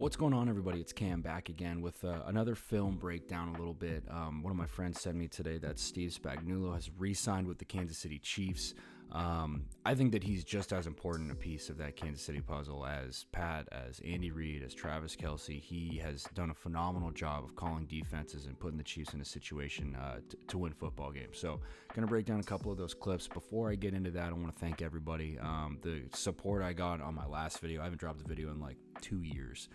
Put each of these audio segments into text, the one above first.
What's going on, everybody? It's Cam back again with another film breakdown a little bit. One of my friends sent me today that Steve Spagnuolo has re-signed with the Kansas City Chiefs. I think that he's just as important a piece of that Kansas City puzzle as Pat, as Andy Reid, as Travis Kelce. He has done a phenomenal job of calling defenses and putting the Chiefs in a situation to win football games. So going to break down a couple of those clips. Before I get into that, I want to thank everybody. The support I got on my last video, I haven't dropped a video in like 2 years.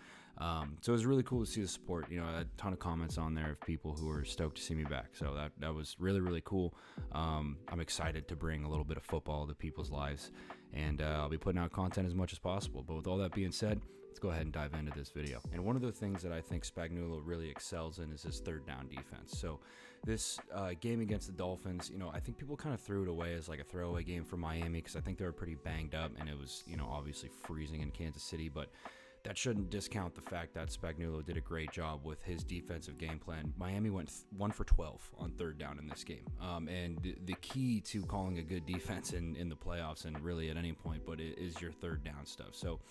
So it was really cool to see the support. You know, a ton of comments on there of people who were stoked to see me back. So that was really, really cool. I'm excited to bring a little bit of football to people's lives, and I'll be putting out content as much as possible. But with all that being said, let's go ahead and dive into this video. And one of the things that I think Spagnuolo really excels in is his third down defense. So this game against the Dolphins, you know, I think people kind of threw it away as like a throwaway game for Miami because I think they were pretty banged up, and it was, you know, obviously freezing in Kansas City, but that shouldn't discount the fact that Spagnuolo did a great job with his defensive game plan. Miami went 1 for 12 on third down in this game. And the key to calling a good defense in the playoffs and really at any point, but it is your third down stuff. So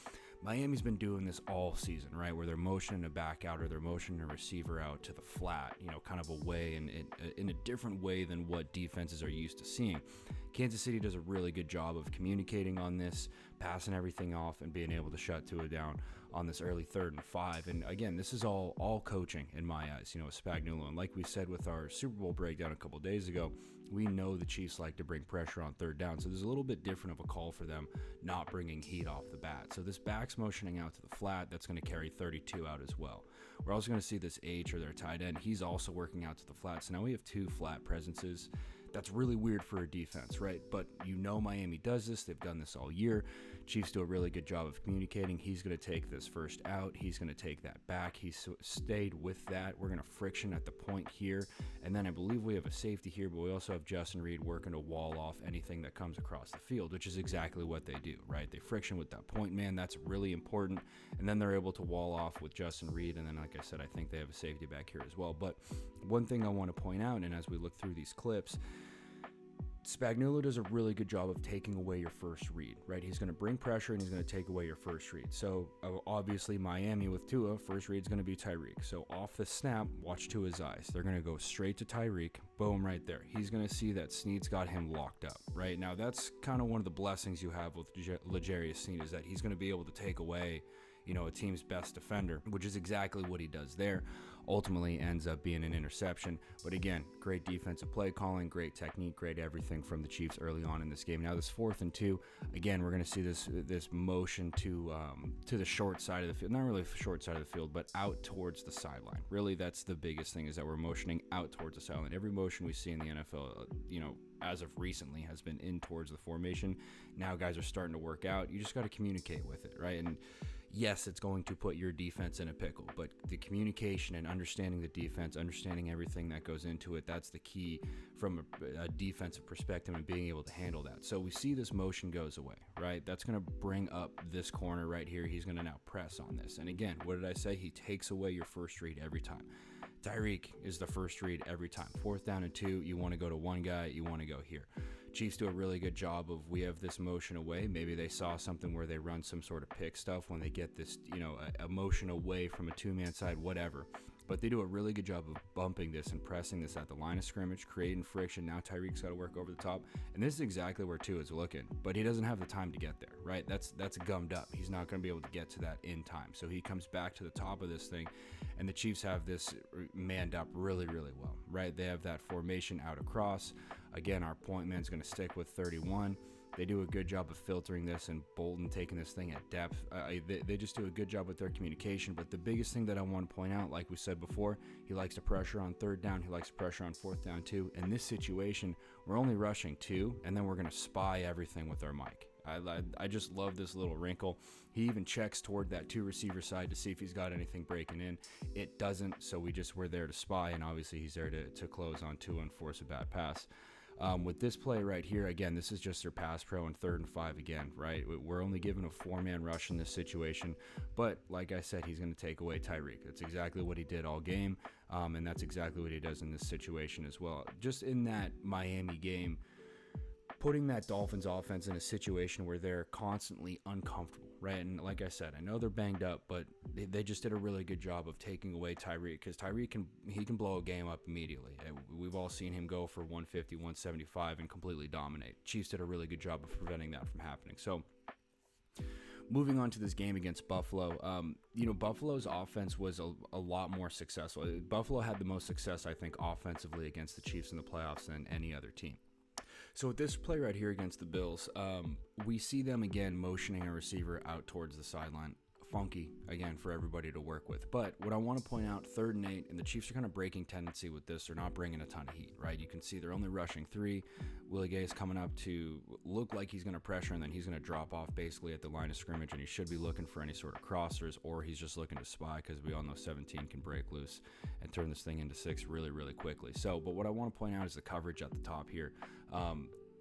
Miami's been doing this all season, right? Where they're motioning a back out or they're motioning a receiver out to the flat, you know, kind of a way in a different way than what defenses are used to seeing. Kansas City does a really good job of communicating on this, passing everything off, and being able to shut Tua down on this early 3rd and 5. And again, this is all coaching in my eyes, you know, with Spagnuolo. And like we said with our Super Bowl breakdown a couple days ago, we know the Chiefs like to bring pressure on third down. So there's a little bit different of a call for them not bringing heat off the bat. So this back's motioning out to the flat. That's going to carry 32 out as well. We're also going to see this H, or their tight end. He's also working out to the flat. So now we have 2 flat presences. That's really weird for a defense, right? But you know Miami does this. They've done this all year. Chiefs do a really good job of communicating. He's going to take this first out. He's going to take that back. He's stayed with that. We're going to friction at the point here. And then I believe we have a safety here, but we also have Justin Reid working to wall off anything that comes across the field, which is exactly what they do, right? They friction with that point man. That's really important. And then they're able to wall off with Justin Reid. And then, like I said, I think they have a safety back here as well. But one thing I want to point out, and as we look through these clips, Spagnuolo does a really good job of taking away your first read, right? He's going to bring pressure and he's going to take away your first read. So obviously Miami with Tua, first read is going to be Tyreek. So off the snap, watch Tua's eyes. They're going to go straight to Tyreek. Boom, right there. He's going to see that Snead's got him locked up, right? Now that's kind of one of the blessings you have with L'Jarius Sneed, is that he's going to be able to take away, you know, a team's best defender, which is exactly what he does there. Ultimately ends up being an interception. But again, great defensive play calling, great technique, great everything from the Chiefs early on in this game. Now this 4th and 2, again, we're going to see this motion to the short side of the field. Not really the short side of the field, but out towards the sideline. Really, that's the biggest thing, is that we're motioning out towards the sideline. Every motion we see in the NFL, you know, as of recently, has been in towards the formation. Now guys are starting to work out. You just got to communicate with it, right? And yes, it's going to put your defense in a pickle, but the communication and understanding the defense, understanding everything that goes into it, that's the key from a defensive perspective and being able to handle that. So we see this motion goes away, right? That's going to bring up this corner right here. He's going to now press on this. And again, what did I say? He takes away your first read every time. Tyreek is the first read every time. 4th down and 2, you want to go to one guy, you want to go here. Chiefs do a really good job of, we have this motion away. Maybe they saw something where they run some sort of pick stuff when they get this, you know, a motion away from a 2-man side, whatever. But they do a really good job of bumping this and pressing this at the line of scrimmage, creating friction. Now Tyreek's got to work over the top. And this is exactly where Tua is looking. But he doesn't have the time to get there, right? That's gummed up. He's not going to be able to get to that in time. So he comes back to the top of this thing, and the Chiefs have this manned up really, really well, right? They have that formation out across. Again, our point man's going to stick with 31. They do a good job of filtering this, and Bolton taking this thing at depth. They just do a good job with their communication. But the biggest thing that I want to point out, like we said before, he likes to pressure on 3rd down. He likes to pressure on 4th down too. In this situation, we're only rushing 2, and then we're going to spy everything with our mic. I just love this little wrinkle. He even checks toward that 2 receiver side to see if he's got anything breaking in. It doesn't, so we're there to spy, and obviously he's there to close on 2 and force a bad pass. With this play right here, again, this is just their pass pro in 3rd and 5 again, right? We're only given a 4-man rush in this situation, but like I said, he's going to take away Tyreek. That's exactly what he did all game, and that's exactly what he does in this situation as well. Just in that Miami game, putting that Dolphins offense in a situation where they're constantly uncomfortable, right? And like I said, I know they're banged up, but they just did a really good job of taking away Tyreek, because Tyreek can blow a game up immediately. We've all seen him go for 150, 175 and completely dominate. Chiefs did a really good job of preventing that from happening. So moving on to this game against Buffalo, Buffalo's offense was a lot more successful. Buffalo had the most success, I think, offensively against the Chiefs in the playoffs than any other team. So with this play right here against the Bills, we see them again motioning a receiver out towards the sideline. Funky, again, for everybody to work with. But what I want to point out, 3rd and 8, and the Chiefs are kind of breaking tendency with this. They're not bringing a ton of heat, right? You can see they're only rushing 3. Willie Gay is coming up to look like he's going to pressure, and then he's going to drop off basically at the line of scrimmage, and he should be looking for any sort of crossers, or he's just looking to spy, because we all know 17 can break loose and turn this thing into 6 really, really quickly. So, but what I want to point out is the coverage at the top here.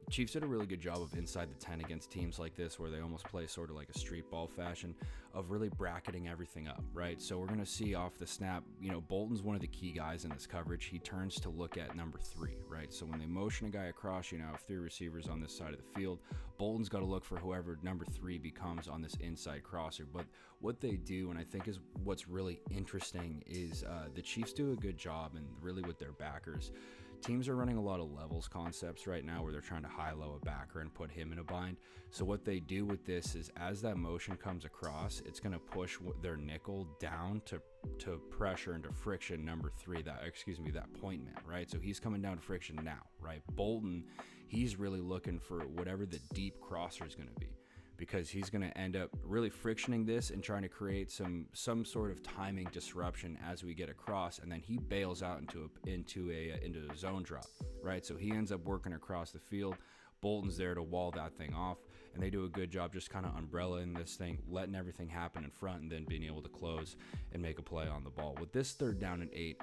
Chiefs did a really good job of inside the 10 against teams like this, where they almost play sort of like a street ball fashion of really bracketing everything up, right? So we're going to see off the snap, Bolton's one of the key guys in this coverage. He turns to look at number 3, right? So when they motion a guy across, have 3 receivers on this side of the field. Bolton's got to look for whoever number 3 becomes on this inside crosser. But what they do, and I think is what's really interesting, is the Chiefs do a good job, and really with their backers. Teams are running a lot of levels concepts right now where they're trying to high-low a backer and put him in a bind. So what they do with this is, as that motion comes across, it's going to push their nickel down to pressure into friction number 3, that point man, right? So he's coming down to friction now, right? Bolton, he's really looking for whatever the deep crosser is going to be, because he's going to end up really frictioning this and trying to create some sort of timing disruption as we get across, and then he bails out into a zone drop, right? So he ends up working across the field. Bolton's there to wall that thing off, and they do a good job just kind of umbrella-ing this thing, letting everything happen in front, and then being able to close and make a play on the ball. With this 3rd down and 8,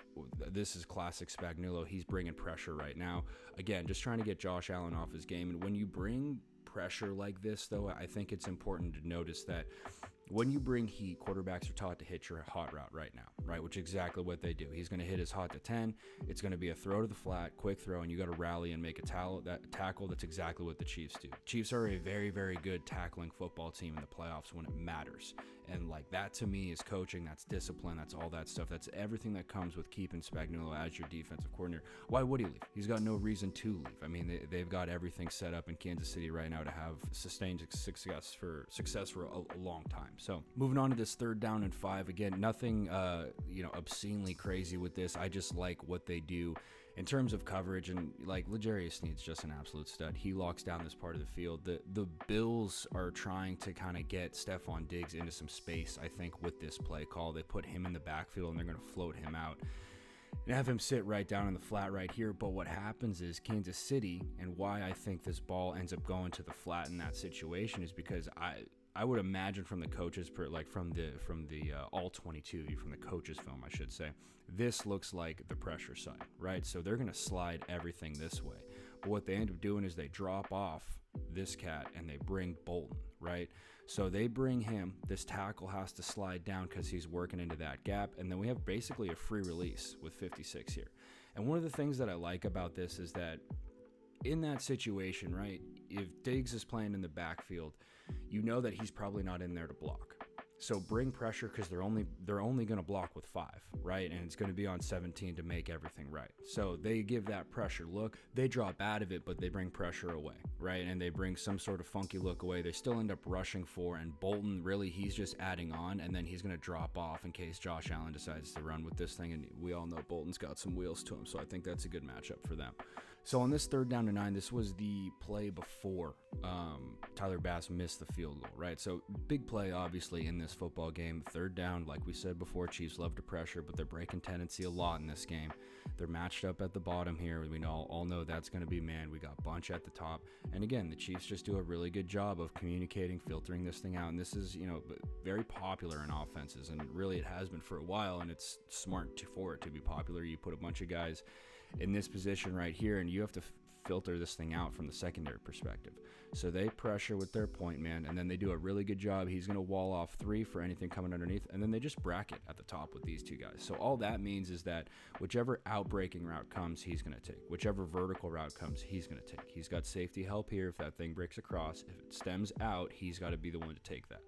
this is classic Spagnuolo. He's bringing pressure right now. Again, just trying to get Josh Allen off his game, and when you bring pressure like this, though, I think it's important to notice that when you bring heat, quarterbacks are taught to hit your hot route right now, right? Which is exactly what they do. He's going to hit his hot to 10. It's going to be a throw to the flat, quick throw, and you got to rally and make a tackle. That's exactly what the Chiefs do. Chiefs are a very, very good tackling football team in the playoffs when it matters. And like that, to me, is coaching. That's discipline. That's all that stuff. That's everything that comes with keeping Spagnuolo as your defensive coordinator. Why would he leave? He's got no reason to leave. I mean, they've got everything set up in Kansas City right now to have sustained success for a long time. So moving on to this 3rd down and 5, again, nothing obscenely crazy with this. I just like what they do in terms of coverage, and like L'Jarius Sneed's just an absolute stud. He locks down this part of the field. The Bills are trying to kind of get Stephon Diggs into some space, I think, with this play call. They put him in the backfield, and they're going to float him out and have him sit right down in the flat right here. But what happens is Kansas City, and why I think this ball ends up going to the flat in that situation, is because I would imagine from the coaches, from the all 22, from the coaches film, I should say, this looks like the pressure side, right? So they're going to slide everything this way. But what they end up doing is they drop off this cat and they bring Bolton, right? So they bring him. This tackle has to slide down because he's working into that gap. And then we have basically a free release with 56 here. And one of the things that I like about this is that in that situation, right, if Diggs is playing in the backfield, you know that he's probably not in there to block. So bring pressure, because they're only going to block with 5, right? And it's going to be on 17 to make everything right. So they give that pressure look. They drop out of it, but they bring pressure away, right? And they bring some sort of funky look away. They still end up rushing 4, and Bolton, really, he's just adding on, and then he's going to drop off in case Josh Allen decides to run with this thing. And we all know Bolton's got some wheels to him, so I think that's a good matchup for them. So on this 3rd down and 9, this was the play before Tyler Bass missed the field goal, right? So big play, obviously, in this football game. 3rd down, like we said before, Chiefs love to pressure, but they're breaking tendency a lot in this game. They're matched up at the bottom here. We all know that's going to be man. We got Bunch at the top. And again, the Chiefs just do a really good job of communicating, filtering this thing out. And this is, very popular in offenses. And really it has been for a while. And it's smart for it to be popular. You put a bunch of guys in this position right here, and you have to filter this thing out from the secondary perspective. So they pressure with their point man, and then they do a really good job. He's going to wall off 3 for anything coming underneath, and then they just bracket at the top with these two guys. So all that means is that whichever outbreaking route comes, he's going to take. Whichever vertical route comes, he's going to take. He's got safety help here if that thing breaks across. If it stems out, he's got to be the one to take that,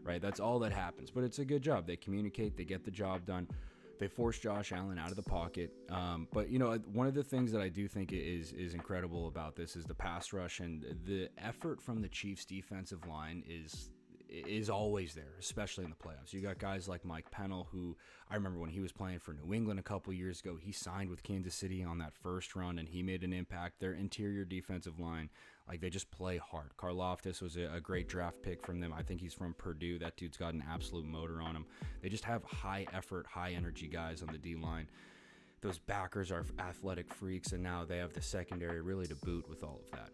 right? That's all that happens, but it's a good job. They communicate, they get the job done. They force Josh Allen out of the pocket. But, one of the things that I do think is incredible about this is the pass rush, and the effort from the Chiefs defensive line is always there, especially in the playoffs. You got guys like Mike Pennell, who I remember when he was playing for New England a couple years ago, he signed with Kansas City on that first run, and he made an impact. Their interior defensive line, like, they just play hard. Karlaftis was a great draft pick from them. I think he's from Purdue. That dude's got an absolute motor on him. They just have high effort, high energy guys on the D-line. Those backers are athletic freaks, and now they have the secondary really to boot with all of that.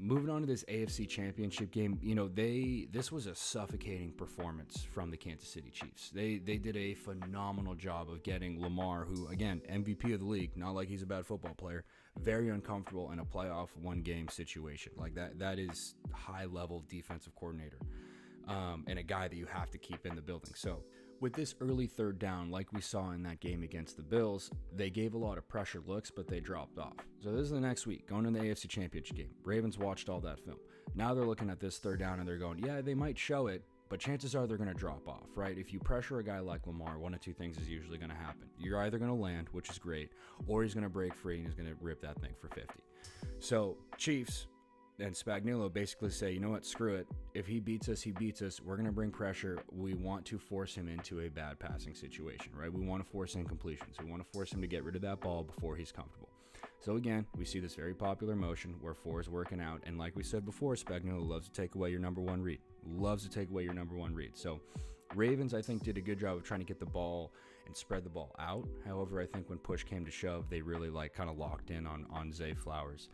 Moving on to this AFC Championship game, this was a suffocating performance from the Kansas City Chiefs. They did a phenomenal job of getting Lamar, who, again, MVP of the league, not like he's a bad football player, very uncomfortable in a playoff one-game situation. Like that is high-level defensive coordinator, and a guy that you have to keep in the building. So with this early third down, like we saw in that game against the Bills, they gave a lot of pressure looks, but they dropped off. So this is the next week, going to the AFC Championship game. Ravens watched all that film. Now they're looking at this third down, and they're going, yeah, they might show it, but chances are they're going to drop off, right? If you pressure a guy like Lamar, one of two things is usually going to happen. You're either going to land, which is great, or he's going to break free and he's going to rip that thing for 50. So Chiefs and Spagnuolo basically say, you know what, screw it. If he beats us, he beats us. We're going to bring pressure. We want to force him into a bad passing situation, right? We want to force incompletions. We want to force him to get rid of that ball before he's comfortable. So again, we see this very popular motion where 4 is working out. And like we said before, Spagnuolo loves to take away your number one read. Loves to take away your number one read. So Ravens, I think, did a good job of trying to get the ball and spread the ball out. However, I think when push came to shove, they really kind of locked in on Zay Flowers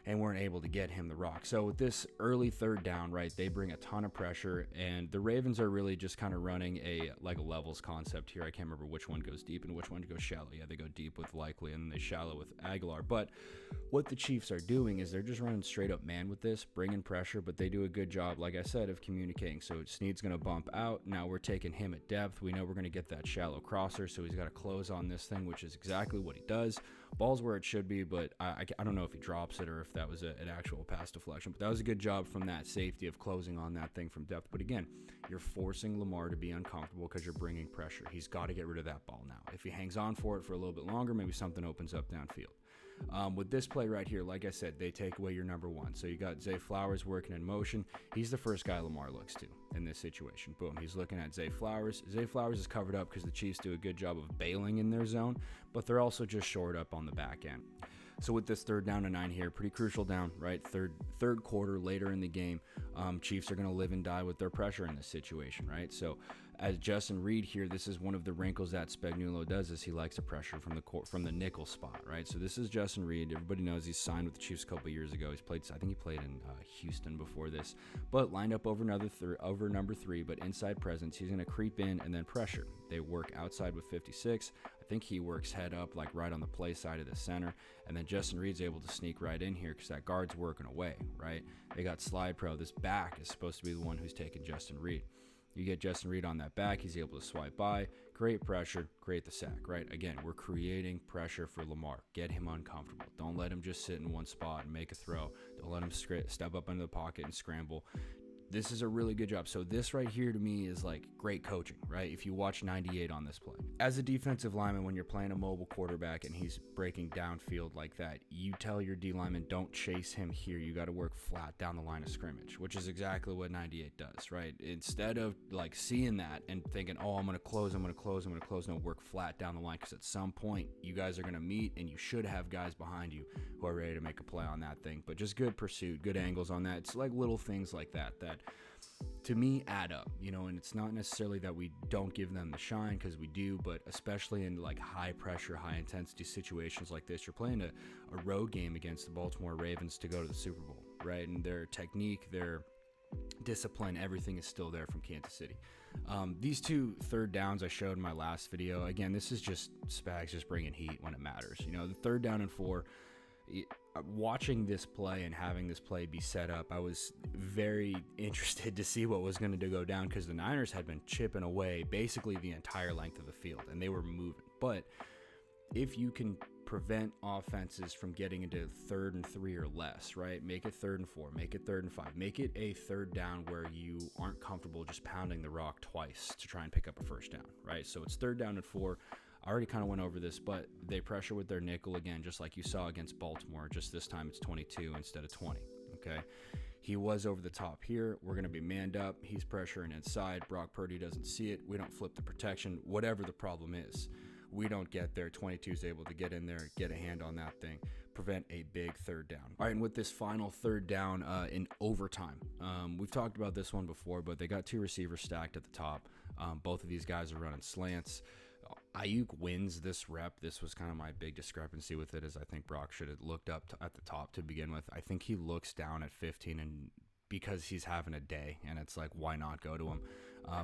and weren't able to get him the rock. So with this early third down, right, they bring a ton of pressure, and the Ravens are really just kind of running a levels concept here. I can't remember which one goes deep and which one goes shallow. Yeah, they go deep with Likely, and then they shallow with Aguilar. But what the Chiefs are doing is they're just running straight up man with this, bringing pressure, but they do a good job, like I said, of communicating. So Snead's going to bump out. Now we're taking him at depth. We know we're going to get that shallow crosser, so he's got to close on this thing, which is exactly what he does. Ball's where it should be, but I don't know if he drops it or if that was an actual pass deflection. But that was a good job from that safety of closing on that thing from depth. But again, you're forcing Lamar to be uncomfortable because you're bringing pressure. He's got to get rid of that ball now. If he hangs on for it for a little bit longer, maybe something opens up downfield. With this play right here, like I said, they take away your number one. So you got Zay Flowers working in motion. He's the first guy Lamar looks to in this situation. Boom, he's looking at Zay Flowers. Zay Flowers is covered up because the Chiefs do a good job of bailing in their zone, but they're also just shored up on the back end. So with this 3rd down and 9 here, pretty crucial down, right? Third quarter, later in the game, Chiefs are going to live and die with their pressure in this situation, right? So as Justin Reed here, this is one of the wrinkles that Spagnuolo does is he likes to pressure from the nickel spot, right? So this is Justin Reed. Everybody knows he's signed with the Chiefs a couple years ago. I think he played in Houston before this, but lined up over number 3, but inside presence. He's going to creep in and then pressure. They work outside with 56. I think he works head up, like right on the play side of the center, and then Justin Reed's able to sneak right in here because that guard's working away, right? They got slide pro. This back is supposed to be the one who's taking Justin Reed. You get Justin Reed on that back. He's able to swipe by, create pressure, create the sack, right? Again, we're creating pressure for Lamar. Get him uncomfortable. Don't let him just sit in one spot and make a throw. Don't let him step up into the pocket and scramble. This is a really good job. So this right here to me is like great coaching, right? If you watch 98 on this play. As a defensive lineman, when you're playing a mobile quarterback and he's breaking downfield like that, you tell your D lineman, don't chase him here. You got to work flat down the line of scrimmage, which is exactly what 98 does, right? Instead of like seeing that and thinking, oh, I'm going to close, no, work flat down the line, because at some point you guys are going to meet and you should have guys behind you who are ready to make a play on that thing. But just good pursuit, good angles on that. It's like little things like that to me add up, and it's not necessarily that we don't give them the shine, because we do, but especially in like high pressure, high intensity situations like this, you're playing a road game against the Baltimore Ravens to go to the Super Bowl, right? And their technique, their discipline, everything is still there from Kansas City. These 2 third downs I showed in my last video, again, this is just Spags just bringing heat when it matters. The 3rd down and 4, Watching this play and having this play be set up, I was very interested to see what was going to go down, because the Niners had been chipping away basically the entire length of the field and they were moving. But if you can prevent offenses from getting into 3rd and 3 or less, right? Make it 3rd and 4, make it 3rd and 5, make it a 3rd down where you aren't comfortable just pounding the rock twice to try and pick up a 1st down, right? So it's 3rd down and 4. I already kind of went over this, but they pressure with their nickel again, just like you saw against Baltimore. Just this time it's 22 instead of 20, okay? He was over the top here. We're going to be manned up. He's pressuring inside. Brock Purdy doesn't see it. We don't flip the protection, whatever the problem is. We don't get there. 22 is able to get in there, get a hand on that thing, prevent a big 3rd down. All right, and with this final 3rd down in overtime, we've talked about this one before, but they got 2 receivers stacked at the top. Both of these guys are running slants. Ayuk wins this rep. This was kind of my big discrepancy with it, is I think Brock should have looked up at the top to begin with. I think he looks down at 15, and because he's having a day, and it's like, why not go to him?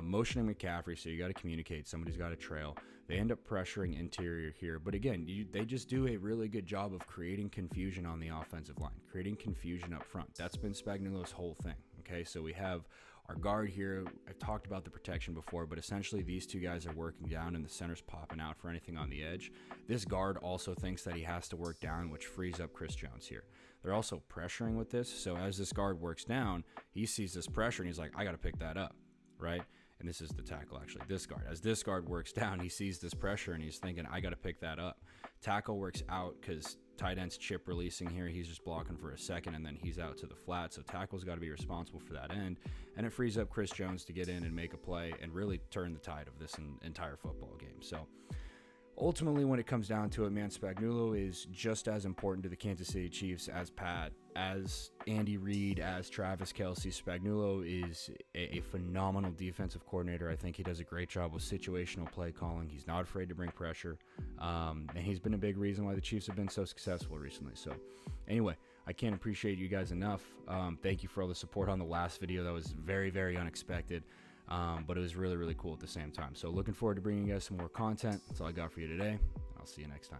Motioning McCaffrey, so you got to communicate. Somebody's got to trail. They end up pressuring interior here. But again, they just do a really good job of creating confusion on the offensive line, creating confusion up front. That's been Spagnuolo's whole thing. Okay, so we have our guard here. I've talked about the protection before, but essentially these 2 guys are working down and the center's popping out for anything on the edge. This guard also thinks that he has to work down, which frees up Chris Jones here. They're also pressuring with this, so as this guard works down, he sees this pressure and he's like, I got to pick that up, right? And this is the tackle, actually, this guard. As this guard works down, he sees this pressure and he's thinking, I got to pick that up. Tackle works out because tight end's chip releasing here. He's just blocking for a second, and then he's out to the flat. So tackle's got to be responsible for that end, and it frees up Chris Jones to get in and make a play and really turn the tide of this entire football game. So ultimately, when it comes down to it, man, Spagnuolo is just as important to the Kansas City Chiefs as Pat, as Andy Reid, as Travis Kelce. Spagnuolo is a phenomenal defensive coordinator. I think he does a great job with situational play calling. He's not afraid to bring pressure, and he's been a big reason why the Chiefs have been so successful recently. So anyway, I can't appreciate you guys enough. Thank you for all the support on the last video. That was very, very unexpected. But it was really, really cool at the same time. So looking forward to bringing you guys some more content. That's all I got for you today. I'll see you next time.